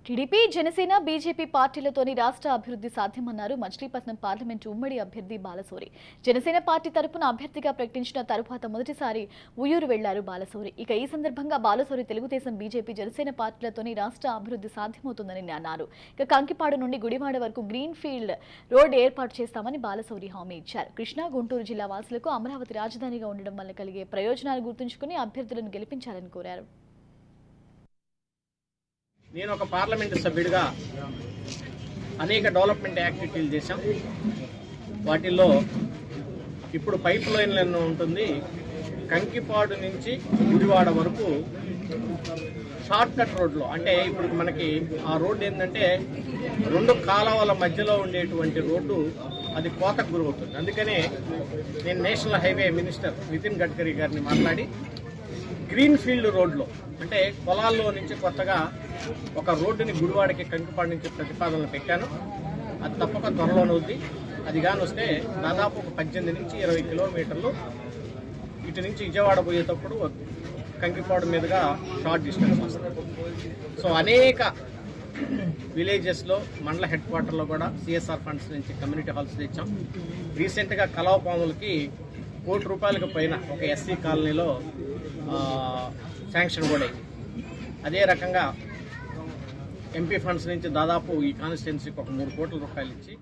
TDP Janasena BJP పార్టీలతోని రాష్ట్ర అభివృద్ధి సాధ్యమన్నారు Machilipatnam parliament ఉమ్మడి అభ్యర్థి బాలశౌరి. జనసేన పార్టీ తరపున అభ్యర్థిగా ప్రకటించిన తరువాత మొదటిసారి ఉయ్యూరు వెళ్లారు బాలశౌరి. ఇక ఈ సందర్భంగా బాలశౌరి తెలుగుదేశం బీజేపీ జనసేన పార్టీలతోని రాష్ట్ర అభివృద్ధి సాధ్యమవుతుందని అన్నారు. ఇక కంకిపాడు నుండి గుడివాడ వరకు గ్రీన్ ఫీల్డ్ రోడ్ ఏర్పాటు చేస్తామని బాలశౌరి హామీ ఇచ్చారు. కృష్ణా గుంటూరు జిల్లా వాసులకు అమరావతి రాజధానిగా ఉండడం వల్ల కలిగే ప్రయోజనాలు గుర్తుంచుకుని అభ్యర్థులను గెలిపించాలని కోరారు. నేను ఒక పార్లమెంటు సభ్యుడిగా అనేక డెవలప్మెంట్ యాక్టివిటీలు చేశాం. వాటిల్లో ఇప్పుడు పైప్ లైన్లను ఉంటుంది. కంకిపాడు నుంచి గుడివాడ వరకు షార్ట్ కట్ రోడ్లో, అంటే ఇప్పుడు మనకి ఆ రోడ్డు ఏంటంటే రెండు కాలువల మధ్యలో ఉండేటువంటి రోడ్డు, అది కోతకు గురవుతుంది. అందుకనే నేను national highway minister Nitin Gadkari గారిని మాట్లాడి గ్రీన్ ఫీల్డ్ రోడ్లో, అంటే పొలాల్లో నుంచి కొత్తగా ఒక రోడ్డుని గుడివాడకి కంకిపాడు నుంచి ప్రతిపాదనలు పెట్టాను. అది తప్పక త్వరలోనవుద్ది. అది కానీ వస్తే దాదాపు ఒక 18 నుంచి 20 కిలోమీటర్లు ఇటు నుంచి విజయవాడ పోయేటప్పుడు కంకిపాడు మీదుగా షార్ట్ డిస్టెన్స్ వస్తుంది. సో అనేక విలేజెస్లో మండల హెడ్ క్వార్టర్లో కూడా సిఎస్ఆర్ ఫండ్స్ నుంచి కమ్యూనిటీ హాల్స్ తెచ్చాం. రీసెంట్గా కలవపాములకి ₹1 కోటి పైన ఒక ఎస్సీ కాలనీలో శాంక్షన్ కూడా అయింది. అదే రకంగా ఎంపీ ఫండ్స్ నుంచి దాదాపు ఈ కాన్స్టిట్యున్సీకి ఒక ₹3 కోట్ల ఇచ్చి